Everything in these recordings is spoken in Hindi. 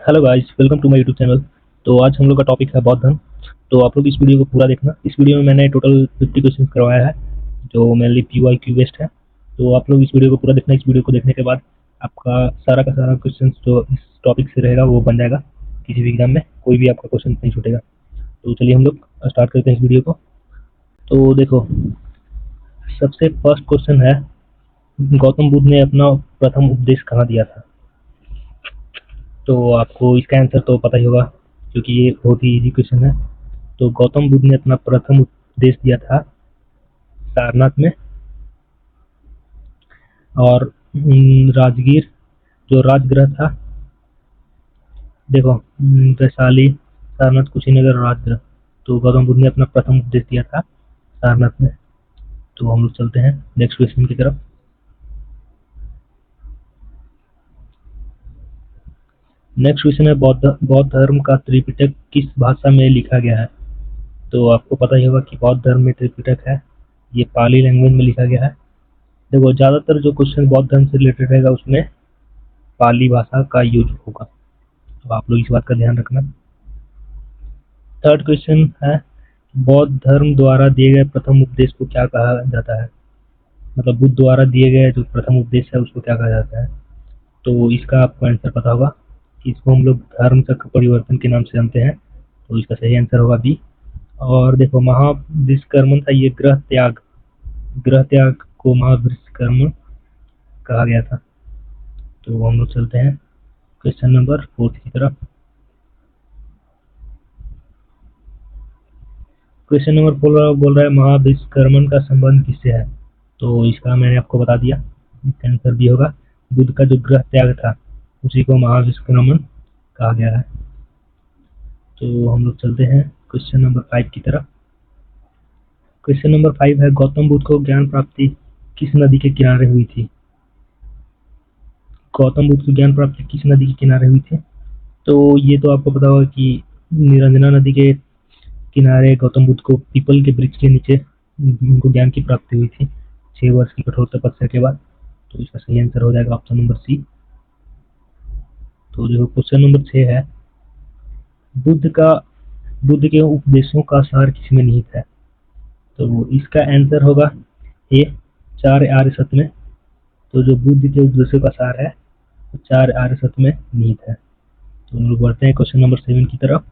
Hello guys, welcome to my YouTube channel. तो आज हम लोग का टॉपिक है बौद्ध धर्म। तो आप लोग इस वीडियो को पूरा देखना। इस वीडियो में मैंने टोटल 50 क्वेश्चन करवाया है जो मेनली PYQ बेस्ड है। तो आप लोग इस वीडियो को पूरा देखना। इस वीडियो को देखने के बाद आपका सारा का सारा क्वेश्चन जो इस टॉपिक से रहेगा वो बन जाएगा। किसी भी एग्जाम में कोई भी आपका क्वेश्चन नहीं छूटेगा। तो चलिए हम लोग स्टार्ट करते हैं इस वीडियो को। तो देखो, सबसे फर्स्ट क्वेश्चन है, गौतम बुद्ध ने अपना प्रथम उपदेश कहाँ दिया था? तो आपको इसका आंसर तो पता ही होगा क्योंकि ये बहुत ही इजी क्वेश्चन है। तो गौतम बुद्ध ने अपना प्रथम उपदेश दिया था सारनाथ में। और राजगीर जो राजगृह था, देखो, वैशाली, सारनाथ, कुशीनगर, राजगृह। तो गौतम बुद्ध ने अपना प्रथम उपदेश दिया था सारनाथ में। तो हम लोग चलते हैं नेक्स्ट क्वेश्चन की तरफ। नेक्स्ट क्वेश्चन है, बौद्ध धर्म का त्रिपिटक किस भाषा में लिखा गया है? तो आपको पता ही होगा कि बौद्ध धर्म में त्रिपिटक है, ये पाली लैंग्वेज में लिखा गया है। देखो, ज़्यादातर जो क्वेश्चन बौद्ध धर्म से रिलेटेड रहेगा उसमें पाली भाषा का यूज होगा, तो आप लोग इस बात का ध्यान रखना। थर्ड क्वेश्चन है, बौद्ध धर्म द्वारा दिए गए प्रथम उपदेश को क्या कहा जाता है? मतलब बुद्ध द्वारा दिए गए जो प्रथम उपदेश है उसको क्या कहा जाता है? तो इसका आपको आंसर पता होगा कि इसको हम लोग धर्म चक्र परिवर्तन के नाम से जानते हैं। तो इसका सही आंसर होगा बी। और देखो, महाविश्वकर्मन था ये ग्रह त्याग को महाविश्वकर्म कहा गया था। तो हम लोग चलते हैं क्वेश्चन नंबर 4 की तरफ। क्वेश्चन नंबर बोल रहा है महाविश्वकर्मन का संबंध किससे है? तो इसका मैंने आपको बता दिया, इसका आंसर भी होगा। बुद्ध का जो ग्रह त्याग था उसी को महाविश्वकर्मन कहा गया है। तो हम लोग चलते हैं क्वेश्चन नंबर 5 की तरफ। क्वेश्चन नंबर 5 है, गौतम बुद्ध को ज्ञान प्राप्ति किस नदी के किनारे हुई थी? गौतम बुद्ध को ज्ञान प्राप्ति किस नदी के किनारे हुई थी? तो ये तो आपको पता होगा कि निरंजना नदी के किनारे गौतम बुद्ध को पीपल के वृक्ष के नीचे उनको ज्ञान की प्राप्ति हुई थी 6 वर्ष की कठोर तपस्या के बाद। तो इसका सही आंसर हो जाएगा ऑप्शन नंबर सी। तो देखो, क्वेश्चन नंबर 6 है, बुद्ध के उपदेशों का सार किसमें निहित है? तो इसका आंसर होगा ए, 4 आर्य सत्य में। तो जो बुद्ध के उपदेशों का सार है वो 4 आर्य सत्य में निहित है। तो हम लोग बढ़ते हैं क्वेश्चन नंबर 7 की तरफ।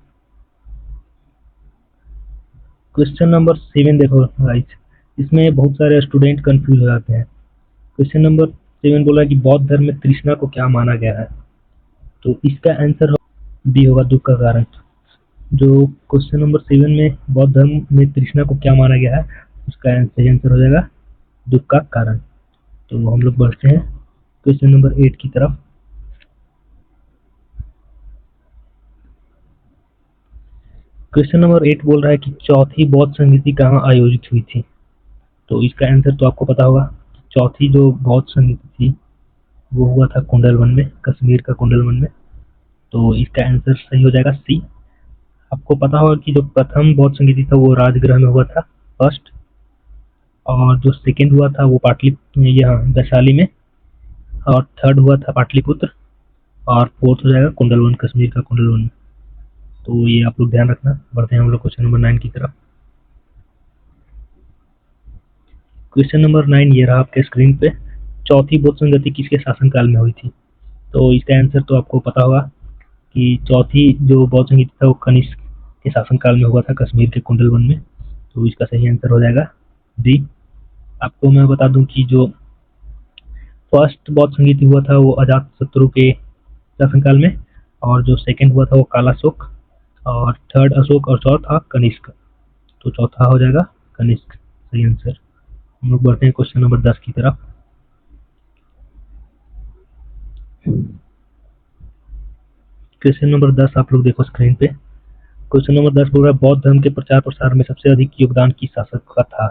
क्वेश्चन नंबर 7 देखो गाइस, इसमें बहुत सारे स्टूडेंट कंफ्यूज हो जाते हैं। क्वेश्चन नंबर 7 बोला कि बौद्ध धर्म में तृष्णा को क्या माना गया है? तो इसका आंसर बी होगा, दुख का कारण। जो क्वेश्चन नंबर 7 में बौद्ध धर्म में तृष्णा को क्या माना गया है उसका सही आंसर हो जाएगा दुख का कारण। तो हम लोग बढ़ते हैं क्वेश्चन नंबर 8 की तरफ। क्वेश्चन नंबर 8 बोल रहा है कि चौथी बौद्ध संगीति कहाँ आयोजित हुई थी? तो इसका आंसर तो आपको पता होगा। चौथी जो बौद्ध संगीति थी वो हुआ था कुंडलवन में, कश्मीर का कुंडलवन में। तो इसका आंसर सही हो जाएगा सी। आपको पता होगा कि जो प्रथम बौद्ध संगीति था वो राजगृह में हुआ था फर्स्ट, और जो सेकेंड हुआ था वो वैशाली में, और थर्ड हुआ था पाटलिपुत्र, और फोर्थ हो जाएगा कुंडलवन, कश्मीर का कुंडलवन में। तो ये आप लोग ध्यान रखना। बढ़ते हैं हम लोग क्वेश्चन नंबर 9 की तरफ। क्वेश्चन नंबर 9 ये रहा आपके स्क्रीन पे, चौथी बौद्ध संगति किसके शासनकाल में हुई थी? तो इसका आंसर तो आपको पता होगा कि चौथी जो बौद्ध संगीत था वो कनिष्क के शासनकाल में हुआ था कश्मीर के कुंडलवन में। तो इसका सही आंसर हो जाएगा डी। आपको मैं बता दूं कि जो फर्स्ट बौद्ध संगीत हुआ था वो अजातशत्रु के शासनकाल में, और जो सेकंड हुआ था वो कालाशोक, और थर्ड अशोक, और चौथा कनिष्क। तो चौथा हो जाएगा कनिष्क, सही आंसर। हम लोग बढ़ते हैं क्वेश्चन नंबर 10 की तरफ। क्वेश्चन नंबर 10 आप लोग देखो स्क्रीन पे। क्वेश्चन नंबर 10 बोल रहा है, बौद्ध धर्म के प्रचार प्रसार में सबसे अधिक योगदान किस शासक का था?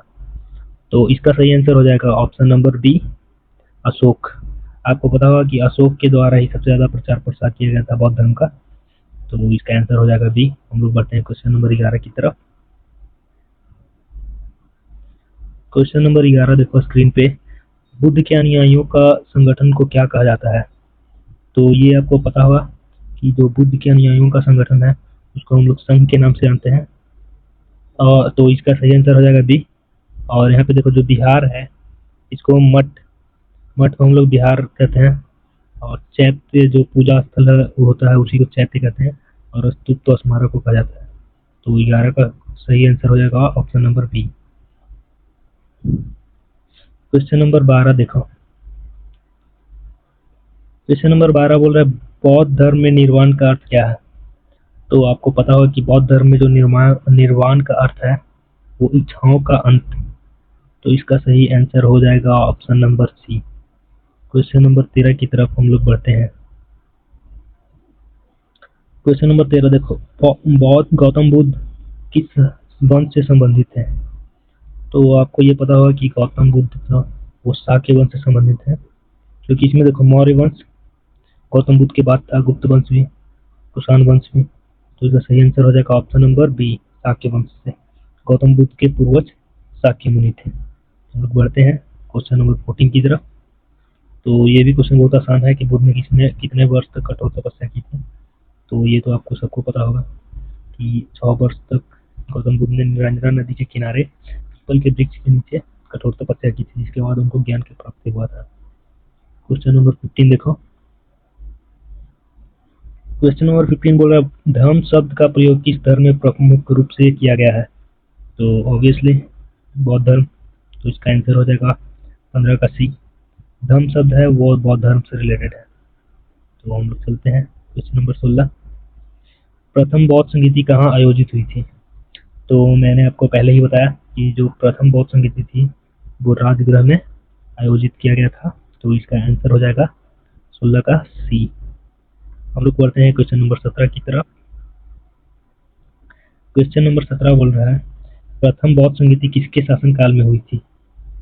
तो इसका सही आंसर हो जाएगा ऑप्शन नंबर बी, अशोक। आपको पता होगा कि अशोक के द्वारा ही सबसे ज्यादा प्रचार प्रसार किया गया था बौद्ध धर्म का। तो इसका आंसर हो जाएगा बी। हम लोग बढ़ते हैं क्वेश्चन नंबर 11 की तरफ। क्वेश्चन नंबर 11 देखो स्क्रीन पे, बुद्ध के अनुयायियों का संगठन को क्या कहा जाता है? तो ये आपको पता होगा कि जो बुद्ध के अनुयायियों का संगठन है उसको हम लोग संघ के नाम से जानते हैं। और तो इसका सही आंसर हो जाएगा बी। और यहाँ पे देखो जो बिहार है इसको मठ मठ को हम लोग बिहार कहते हैं। और चैत्य जो पूजा स्थल होता है उसी को चैत्य कहते हैं। और स्तूप तो स्मारक को कहा जाता है। तो 11 का सही आंसर हो जाएगा option number B. Question number 12 देखो। क्वेश्चन नंबर 12 बोल रहा है बौद्ध धर्म में निर्वाण का अर्थ क्या है। तो आपको पता होगा कि बौद्ध धर्म में जो निर्वाण का अर्थ है वो इच्छाओं का अंत। तो इसका सही आंसर हो जाएगा option number C. Question number 13 की तरफ हम लोग बढ़ते हैं। क्वेश्चन नंबर 13 देखो, बौद्ध गौतम बुद्ध किस वंश से संबंधित है। तो आपको ये पता होगा कि गौतम बुद्ध जो वो शाक्य वंश से संबंधित है। क्योंकि इसमें देखो मौर्य वंश गौतम बुद्ध के बाद था, गुप्त वंश भी, कुषाण वंश भी। तो इसका सही आंसर हो जाएगा ऑप्शन नंबर बी, शाक्य वंश से। गौतम बुद्ध के पूर्वज शाक्य मुनि थे। हम लोग बढ़ते हैं क्वेश्चन नंबर 14 की तरफ। तो ये भी क्वेश्चन बहुत आसान है कि बुद्ध ने कितने वर्ष तक कठोर तपस्या की थी। तो ये तो आपको सबको पता होगा कि 6 वर्ष तक गौतम बुद्ध ने निरंजना नदी के किनारे पीपल के वृक्ष के नीचे कठोर तपस्या की थी, जिसके बाद उनको ज्ञान की प्राप्ति हुआ था। क्वेश्चन नंबर 15 देखो। क्वेश्चन नंबर 15 बोल रहा है धर्म शब्द का प्रयोग किस धर्म में प्रमुख रूप से किया गया है। तो ऑब्वियसली बौद्ध धर्म। तो इसका आंसर हो जाएगा 15 का सी। धर्म शब्द है वो बौद्ध धर्म से रिलेटेड है। तो हम लोग चलते हैं क्वेश्चन नंबर 16। प्रथम बौद्ध संगीति कहाँ आयोजित हुई थी। तो मैंने आपको पहले ही बताया कि जो प्रथम बौद्ध संगीति थी वो राजगृह में आयोजित किया गया था। तो इसका आंसर हो जाएगा 16 का सी। हम लोग बढ़ते हैं क्वेश्चन नंबर 17 की तरफ। क्वेश्चन नंबर 17 बोल रहा है प्रथम बौद्ध संगीति किसके शासनकाल में हुई थी।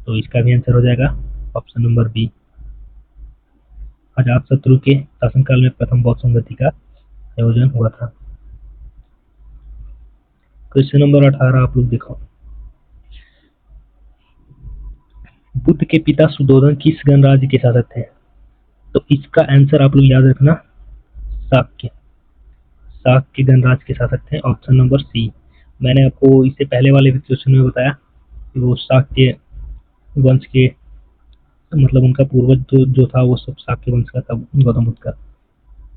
तो इसका भी आंसर हो जाएगा ऑप्शन नंबर बी। अजातशत्रु के शासनकाल में प्रथम बौद्ध संगीति का आयोजन हुआ था। क्वेश्चन नंबर 18 आप लोग देखो। बुद्ध के पिता सुधोधन किस गणराज्य के शासक थे। तो इसका आंसर आप लोग याद रखना, शाक्य गणराज्य के शासक थे, ऑप्शन नंबर सी। मैंने आपको इससे पहले वाले क्वेश्चन में बताया कि वो शाक्य वंश के मतलब उनका पूर्वज जो था वो सब शाक्य वंश का था, गौतम बुद्ध का।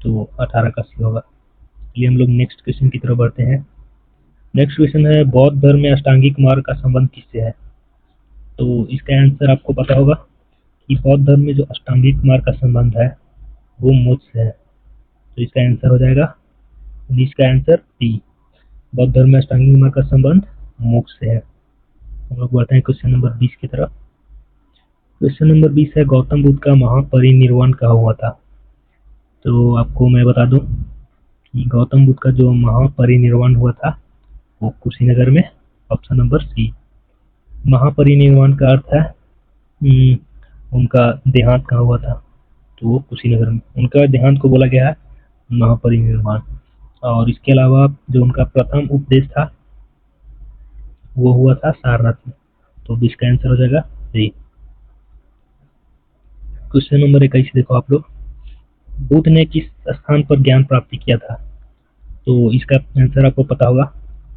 तो 18 का सी होगा। चलिए हम लोग नेक्स्ट क्वेश्चन की तरफ बढ़ते हैं। नेक्स्ट क्वेश्चन है बौद्ध धर्म में अष्टांगिक मार्ग का संबंध किससे है। तो इसका आंसर आपको पता होगा कि बौद्ध धर्म में जो अष्टांगिक मार्ग का संबंध है वो मोक्ष से है। तो इसका आंसर हो जाएगा 19 का आंसर डी। बौद्ध धर्म में अष्टांगिक मार्ग का संबंध मोक्ष से है। हम लोग बढ़ते हैं क्वेश्चन नंबर 20 की तरफ। क्वेश्चन नंबर 20 है गौतम बुद्ध का महापरिनिर्वाण कहाँ हुआ था। तो आपको मैं बता दूं कि गौतम बुद्ध का जो महापरिनिर्वाण हुआ था वो कुशीनगर में, ऑप्शन नंबर सी। महापरिनिर्वाण का अर्थ है उनका देहांत कहाँ हुआ था। तो वो कुशीनगर में उनका देहांत को बोला गया है महापरिनिर्वाण। और इसके अलावा जो उनका प्रथम उपदेश था वो हुआ था सारनाथ में। तो इसका आंसर हो जाएगा सी। क्वेश्चन नंबर 21 देखो आप लोग। बुद्ध ने किस स्थान पर ज्ञान प्राप्ति किया था। तो इसका आंसर आपको पता होगा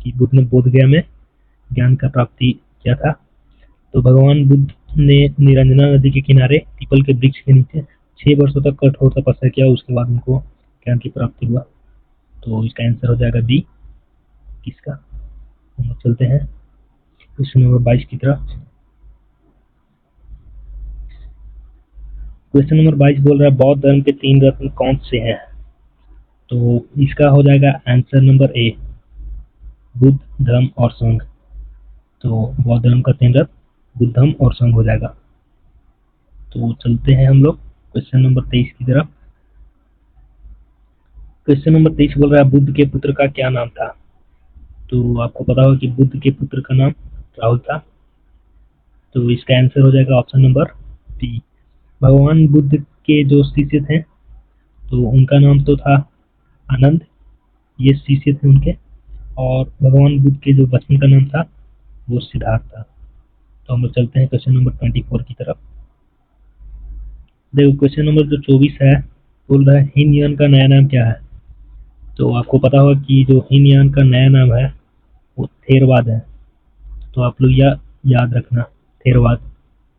कि बुद्ध ने बोध गया में ज्ञान का प्राप्ति किया था। तो भगवान बुद्ध ने निरंजना नदी के किनारे पीपल के वृक्ष के नीचे 6 वर्षों तक कठोर तपस्या किया, उसके बाद उनको ज्ञान की प्राप्ति हुआ। तो इसका आंसर हो जाएगा बी। किसका। हम चलते हैं क्वेश्चन नंबर 22 की तरफ। क्वेश्चन नंबर 22 बोल रहा है बौद्ध धर्म के 3 रत्न कौन से हैं। तो इसका हो जाएगा आंसर नंबर ए, बुद्ध, धर्म और संघ। तो बौद्ध धर्म का 3 रत्न बुद्ध, धर्म और संघ हो जाएगा। तो चलते हैं हम लोग क्वेश्चन नंबर 23 की तरफ। क्वेश्चन नंबर 23 बोल रहा है बुद्ध के पुत्र का क्या नाम था। तो आपको पता होगा कि बुद्ध के पुत्र का नाम राहुल था। तो इसका आंसर हो जाएगा ऑप्शन नंबर बी। भगवान बुद्ध के जो शिष्य थे तो उनका नाम तो था आनंद, ये शिष्य थे उनके। और भगवान बुद्ध के जो बचपन का नाम था वो सिद्धार्थ था। तो हम लोग चलते हैं क्वेश्चन नंबर 24 की तरफ। देखो क्वेश्चन नंबर जो 24 है बोल रहा है हीनयान का नया नाम क्या है। तो आपको पता होगा कि जो हीनयान का नया नाम है वो थेरवाद है। तो आप लोग यह याद रखना, थेरवाद।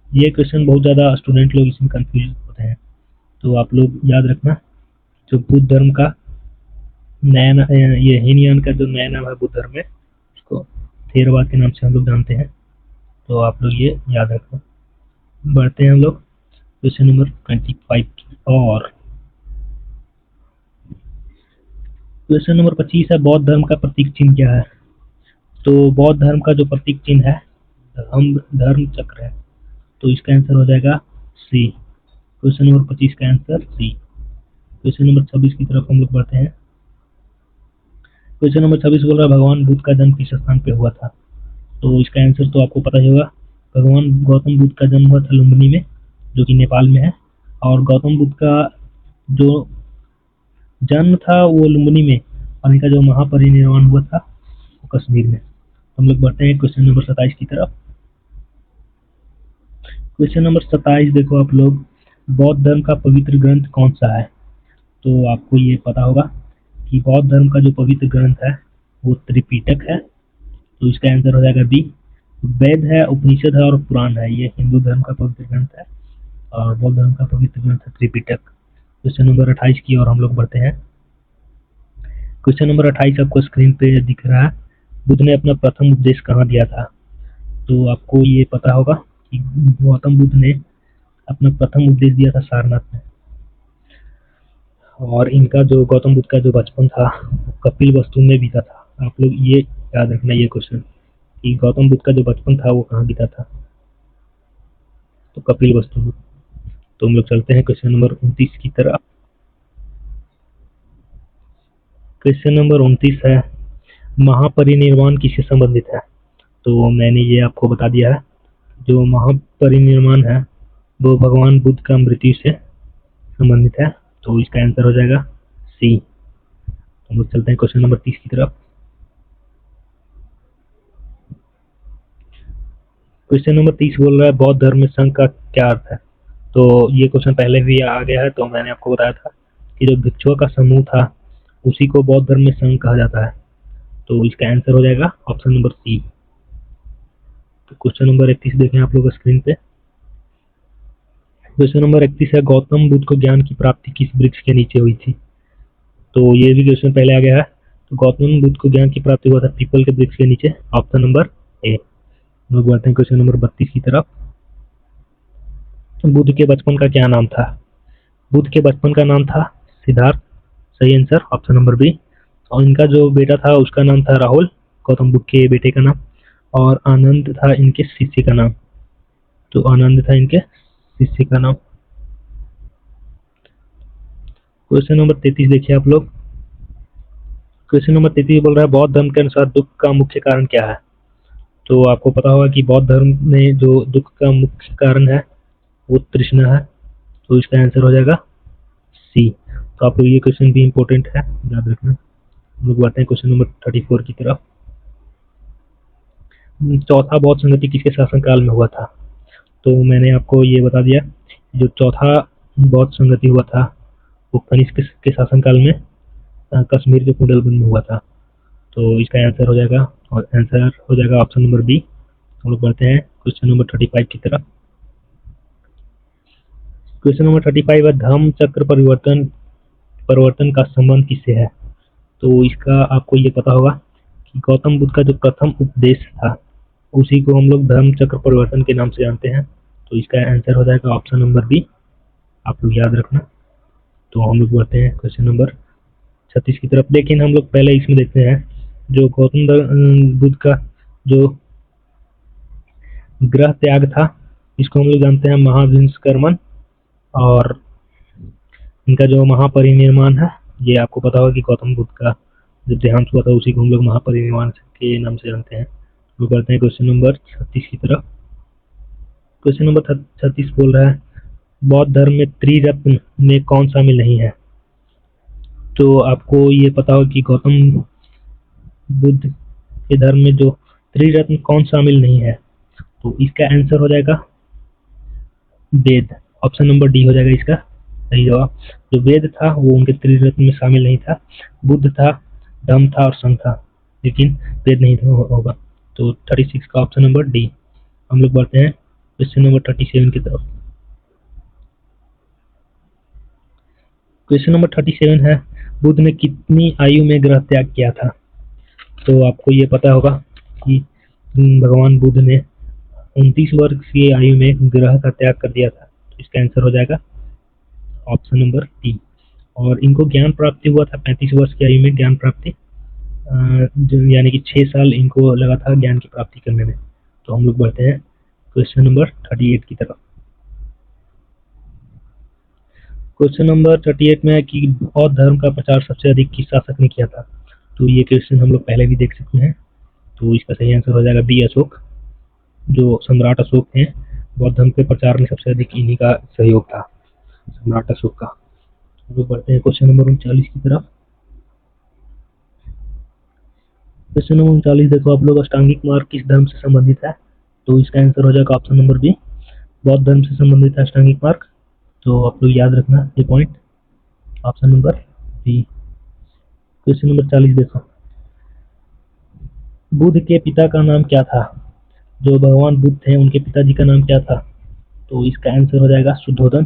ये क्वेश्चन बहुत ज़्यादा स्टूडेंट लोग इसमें कंफ्यूज होते हैं, तो आप लोग याद रखना। जो बुद्ध धर्म का ये हीनयान का जो नया नाम है बुद्ध धर्म में, उसको थेरवाद के नाम से हम लोग जानते हैं। तो आप लोग ये याद रखना। बढ़ते हैं हम लोग क्वेश्चन नंबर 25 की और। क्वेश्चन नंबर 25 है, बौद्ध धर्म का प्रतीक चिन्ह क्या है? तो बौद्ध धर्म का जो प्रतीक चिन्ह है धर्म चक्र है। तो इसका आंसर हो जाएगा सी। क्वेश्चन नंबर 25 का आंसर सी। क्वेश्चन नंबर 26 की तरफ हम लोग बढ़ते हैं। क्वेश्चन नंबर 26 बोल रहा है, भगवान बुद्ध का जन्म किस स्थान पे हुआ था? तो इसका आंसर तो आपको पता ही होगा। भगवान गौतम बुद्ध का जन्म हुआ था लुम्बिनी में, जो कि नेपाल में है। और गौतम बुद्ध का जो जन्म था वो लुम्बिनी में, और इनका जो महापरिनिर्वाण हुआ था वो कश्मीर में। हम लोग बढ़ते हैं क्वेश्चन नंबर 27 की तरफ। क्वेश्चन नंबर 27 देखो आप लोग, बौद्ध धर्म का पवित्र ग्रंथ कौन सा है? तो आपको ये पता होगा कि बौद्ध धर्म का जो पवित्र ग्रंथ है वो त्रिपिटक है। तो इसका आंसर हो जाएगा बी। वेद है, उपनिषद है और पुराण है, ये हिंदू धर्म का पवित्र ग्रंथ है, और बौद्ध धर्म का पवित्र ग्रंथ है त्रिपिटक। क्वेश्चन नंबर 28 की ओर हम लोग बढ़ते हैं। क्वेश्चन नंबर 28 आपको स्क्रीन पे दिख रहा है, बुद्ध ने अपना प्रथम उपदेश कहाँ दिया था? तो आपको ये पता होगा कि गौतम बुद्ध ने अपना प्रथम उपदेश दिया था सारनाथ में। और इनका जो गौतम बुद्ध का जो बचपन था वो कपिल वस्तु में बीता था। आप लोग ये याद रखना ये क्वेश्चन, कि गौतम बुद्ध का जो बचपन था वो कहाँ बीता था? तो कपिल वस्तु में। तो हम लोग चलते हैं क्वेश्चन नंबर 29 की तरफ। क्वेश्चन नंबर 29 है, महापरिनिर्वाण किससे संबंधित है? तो मैंने ये आपको बता दिया है, जो महापरिनिर्वाण है वो भगवान बुद्ध का मृत्यु से संबंधित है। तो इसका आंसर हो जाएगा सी। हम लोग चलते हैं क्वेश्चन नंबर 30 की तरफ। क्वेश्चन नंबर 30 बोल रहा है, बौद्ध धर्म में संघ का क्या अर्थ है? तो ये क्वेश्चन पहले भी आ गया है, तो मैंने आपको बताया था कि जो भिक्षुओं का समूह था उसी को बौद्ध धर्म में संघ कहा जाता है। तो इसका आंसर हो जाएगा ऑप्शन नंबर सी। तो क्वेश्चन नंबर 31 देखें आप लोग स्क्रीन पे। क्वेश्चन नंबर 31 है, गौतम बुद्ध को ज्ञान की प्राप्ति किस वृक्ष के नीचे हुई थी? तो ये भी क्वेश्चन पहले आ गया है। तो गौतम बुद्ध को ज्ञान की प्राप्ति हुआ था पीपल के वृक्ष के नीचे, ऑप्शन नंबर ए। लोग बढ़ते हैं क्वेश्चन नंबर 32 की तरफ। बुद्ध के बचपन का क्या नाम था? बुद्ध के बचपन का नाम था सिद्धार्थ, सही आंसर ऑप्शन नंबर बी। और इनका जो बेटा था उसका नाम था राहुल, गौतम बुद्ध के बेटे का नाम, और आनंद था इनके शिष्य का नाम। तो आनंद था इनके शिष्य का नाम। क्वेश्चन नंबर 33 देखिए आप लोग। क्वेश्चन नंबर 33 बोल रहा है, बौद्ध धर्म के अनुसार दुख का मुख्य कारण क्या है? तो आपको पता होगा कि बौद्ध धर्म में जो दुख का मुख्य कारण है वो तृष्णा है। तो इसका आंसर हो जाएगा सी। तो आप लोग ये क्वेश्चन भी इम्पोर्टेंट है, याद रखना। हम लोग बढ़ते हैं क्वेश्चन नंबर 34 की तरफ। चौथा बौद्ध संगति किसके शासनकाल में हुआ था? तो मैंने आपको ये बता दिया, जो चौथा बौद्ध संगति हुआ था वो कनिष्क के शासनकाल में कश्मीर के कुंडलबन में हुआ था। तो इसका आंसर हो जाएगा, और आंसर हो जाएगा ऑप्शन नंबर बी। हम लोग बढ़ते हैं क्वेश्चन नंबर 35 की तरफ। क्वेश्चन नंबर 35 है, धम्म चक्र परिवर्तन का संबंध किससे है? तो इसका आपको ये पता होगा कि गौतम बुद्ध का जो प्रथम उपदेश था उसी को हम लोग धर्म चक्र परिवर्तन के नाम से जानते हैं। तो इसका आंसर हो जाएगा ऑप्शन नंबर बी। आप लोग याद रखना। तो हम लोग बढ़ते हैं क्वेश्चन नंबर 36 की तरफ। लेकिन हम लोग पहले इसमें देखते हैं, जो गौतम बुद्ध का जो ग्रह त्याग था इसको हम लोग जानते हैं महाविंशकर्मन, और इनका जो महापरिनिर्वाण है ये आपको पता होगा कि गौतम बुद्ध का जब देहांत हुआ था उसी को हम लोग महापरिनिर्वाण के नाम से जानते हैं। वो करते हैं क्वेश्चन नंबर 36 की तरफ। क्वेश्चन नंबर 36 बोल रहा है, बौद्ध धर्म में त्रिरत्न में कौन शामिल नहीं है? तो आपको ये पता होगा कि गौतम बुद्ध के धर्म में जो त्रिरत्न कौन शामिल नहीं है? तो इसका आंसर हो जाएगा वेद, ऑप्शन नंबर डी हो जाएगा इसका। सही जवाब। जो वेद था वो उनके त्रिरत्न में शामिल नहीं था। बुद्ध था, धम्म था और संघ था, लेकिन वेद नहीं था होगा। तो 36 का ऑप्शन नंबर डी। हम लोग बढ़ते हैं क्वेश्चन नंबर 37 की तरफ। क्वेश्चन नंबर 37 है, बुद्ध ने कितनी आयु में ग्रह त्याग किया था? तो आपको ये पता होगा कि भगवान बुद्ध ने 29 वर्ष की आयु में ग्रह का त्याग कर दिया था। तो इसका आंसर हो जाएगा ऑप्शन नंबर डी। और इनको ज्ञान प्राप्ति हुआ था 35 वर्ष की आयु में, ज्ञान प्राप्ति, यानी कि 6 साल इनको लगा था ज्ञान की प्राप्ति करने में। तो हम लोग बढ़ते हैं क्वेश्चन नंबर 38 की तरफ। क्वेश्चन नंबर 38 में है कि बौद्ध धर्म का प्रचार सबसे अधिक किस शासक ने किया था? तो ये क्वेश्चन हम लोग पहले भी देख सकते हैं। तो इसका सही आंसर हो जाएगा बी, अशोक। जो सम्राट अशोक थे, बौद्ध धर्म के प्रचार में सबसे अधिक इन्हीं का सहयोग था, सम्राट अशोक का। हम लोग बढ़ते हैं क्वेश्चन नंबर 39 की तरफ। क्वेश्चन नंबर 39 देखो आप लोग, अष्टांगिक मार्ग किस धर्म से संबंधित है? तो इसका आंसर हो जाएगा ऑप्शन नंबर बी, बौद्ध धर्म से संबंधित है अष्टांगिक मार्ग। तो आप लोग याद रखना ये point, option number B. Question number 40 देखो, बुद्ध के पिता का नाम क्या था? जो भगवान बुद्ध थे उनके पिताजी का नाम क्या था? तो इसका आंसर हो जाएगा शुद्धोधन।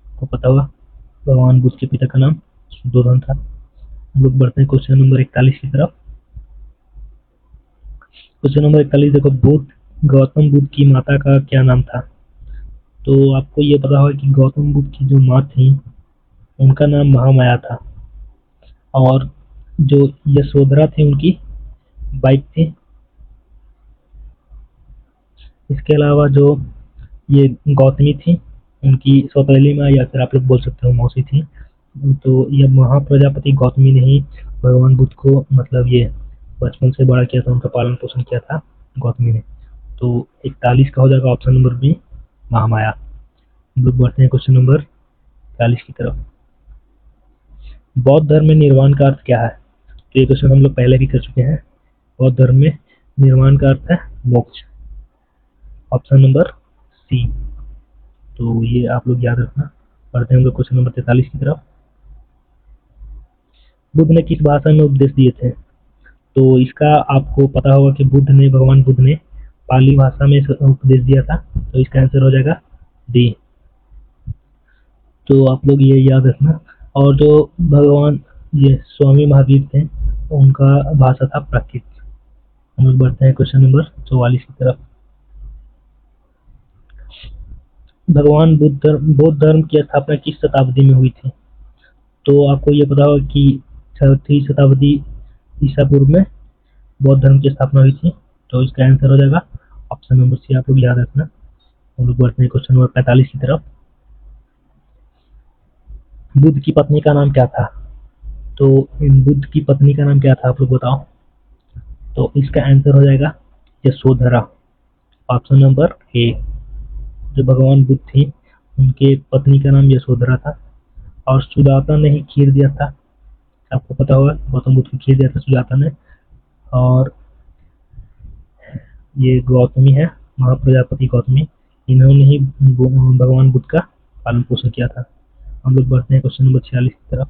को पता होगा भगवान बुद्ध के पिता का नाम शुद्धोधन था। हम लोग बढ़ते हैं क्वेश्चन नंबर 41 की तरफ। क्वेश्चन नंबर 41 देखो, गौतम बुद्ध की माता का क्या नाम था? तो आपको ये पता होगा कि गौतम बुद्ध की जो माँ थी उनका नाम महामाया था, और जो यशोधरा थी उनकी वाइफ थी। इसके अलावा जो ये गौतमी थी उनकी सौतेली माँ, या फिर आप लोग बोल सकते हो मौसी थी। तो यह महाप्रजापति गौतमी ने ही भगवान बुद्ध को मतलब ये बचपन से बड़ा किया था, उनका पालन पोषण किया था गौतमी ने। तो 41 का हो जाएगा ऑप्शन नंबर बी, महामाया। हम लोग बढ़ते हैं क्वेश्चन नंबर 40 की तरफ। बौद्ध धर्म में निर्वाण का अर्थ क्या है? तो ये क्वेश्चन हम लोग पहले भी कर चुके हैं। बौद्ध धर्म में निर्वाण का अर्थ है मोक्ष, ऑप्शन नंबर सी। तो ये आप लोग याद रखना। बढ़ते हैं हम लोग क्वेश्चन नंबर 43 की तरफ। बुद्ध ने किस भाषा में उपदेश दिए थे? तो इसका आपको पता होगा कि भगवान बुद्ध ने पाली भाषा में उपदेश दिया था। तो इसका आंसर हो जाएगा डी। तो आप लोग ये याद रखना। और जो भगवान ये स्वामी महावीर थे उनका भाषा था प्राकृत। हम लोग बढ़ते हैं क्वेश्चन नंबर 44 की तरफ। भगवान बौद्ध धर्म की स्थापना किस शताब्दी में हुई थी? तो आपको ये पता होगा कि 6वीं शताब्दी ईसा पूर्व में बौद्ध धर्म की स्थापना हुई थी। तो इसका आंसर हो जाएगा ऑप्शन नंबर सी, आप लोग याद रखना। हम लोग बढ़ते हैं क्वेश्चन नंबर 45 की तरफ। बुद्ध की पत्नी का नाम क्या था? तो बुद्ध की पत्नी का नाम क्या था आप लोग बताओ। तो इसका आंसर हो जाएगा यशोधरा, ऑप्शन नंबर ए। जो भगवान बुद्ध थी उनके पत्नी का नाम यशोधरा था, और सुजाता ने ही खीर दिया था। आपको पता होगा गौतम बुद्ध को खीर दिया था सुजाता ने। और ये गौतमी है, महाप्रजापति गौतमी, इन्होंने ही भगवान बुद्ध का पालन पोषण किया था। हम लोग बढ़ते हैं क्वेश्चन नंबर 46 की तरफ।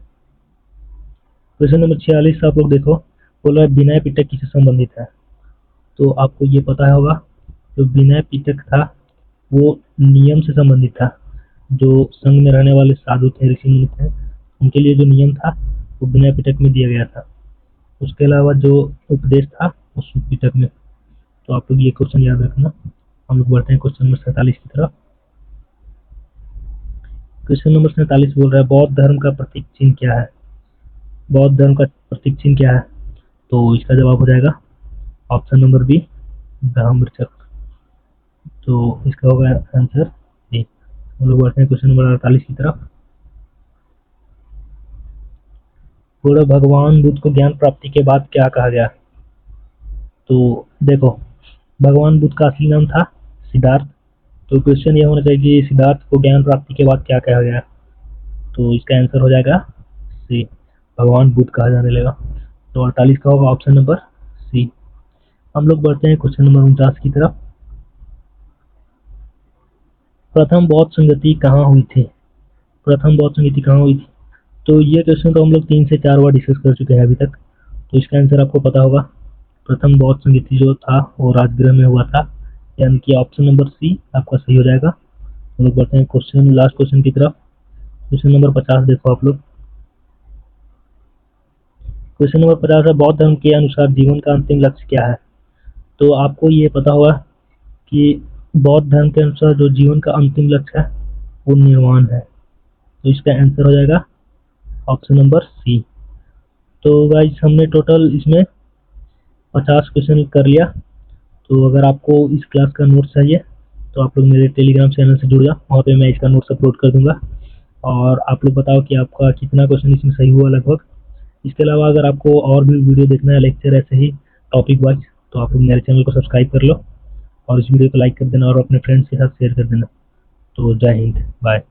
क्वेश्चन नंबर 46 आप लोग देखो, बोला विनय पिटक किससे संबंधित है? तो आपको ये पता होगा जो विनय पिटक था वो नियम से संबंधित था। जो संघ में रहने वाले साधु थे, ऋषि मुनि थे, उनके लिए जो नियम था वो विनय पिटक में दिया गया था। उसके अलावा जो उपदेश था वो सुत पिटक में। तो आप लोग ये क्वेश्चन याद रखना। हम लोग बढ़ते हैं क्वेश्चन नंबर 47 की तरफ। क्वेश्चन नंबर 47 बोल रहा है, बौद्ध धर्म का प्रतीक चिन्ह क्या है? बौद्ध धर्म का प्रतीक चिन्ह क्या है? तो इसका जवाब हो जाएगा ऑप्शन नंबर बी, ब्रह्मचक्र। तो इसका होगा आंसर ए। हम लोग बढ़ते हैं क्वेश्चन नंबर 48 की तरफ। पूरा भगवान बुद्ध को ज्ञान प्राप्ति के बाद क्या कहा गया? तो देखो, भगवान बुद्ध का असली नाम था सिद्धार्थ। तो क्वेश्चन ये होना चाहिए कि सिद्धार्थ को ज्ञान प्राप्ति के बाद क्या कहा गया? तो इसका आंसर हो जाएगा सी, भगवान बुद्ध कहा जाने लगा। तो 48 का होगा ऑप्शन नंबर सी। हम लोग बढ़ते हैं क्वेश्चन नंबर 49 की तरफ। प्रथम बौद्ध संगति कहाँ हुई थी? प्रथम बौद्ध संगीति कहाँ हुई थी? तो ये क्वेश्चन तो हम लोग 3 से 4 बार डिस्कस कर चुके हैं अभी तक, तो इसका आंसर आपको पता होगा। प्रथम बौद्ध संगीति जो था वो राजगृह में हुआ था, यानी कि ऑप्शन नंबर सी आपका सही हो जाएगा। हम लोग बढ़ते हैं क्वेश्चन, लास्ट क्वेश्चन की तरफ। क्वेश्चन नंबर 50 देखो आप लोग। क्वेश्चन नंबर 50 है, बौद्ध धर्म के अनुसार जीवन का अंतिम लक्ष्य क्या है? तो आपको ये पता होगा कि बौद्ध धर्म के अनुसार जो जीवन का अंतिम लक्ष्य है वो निर्वाण है, तो इसका आंसर हो जाएगा ऑप्शन नंबर सी। तो गाइस हमने टोटल इसमें 50 क्वेश्चन कर लिया। तो अगर आपको इस क्लास का नोट्स चाहिए तो आप लोग मेरे टेलीग्राम चैनल से जुड़ जाओ, वहाँ पे मैं इसका नोट्स अपलोड कर दूंगा। और आप लोग बताओ कि आपका कितना क्वेश्चन इसमें सही हुआ लगभग। इसके अलावा अगर आपको और भी वीडियो देखना है लेक्चर ऐसे ही टॉपिक वाइज, तो आप लोग मेरे चैनल को सब्सक्राइब कर लो और इस वीडियो को लाइक कर देना और अपने फ्रेंड्स के साथ शेयर कर देना। तो जय हिंद, बाय।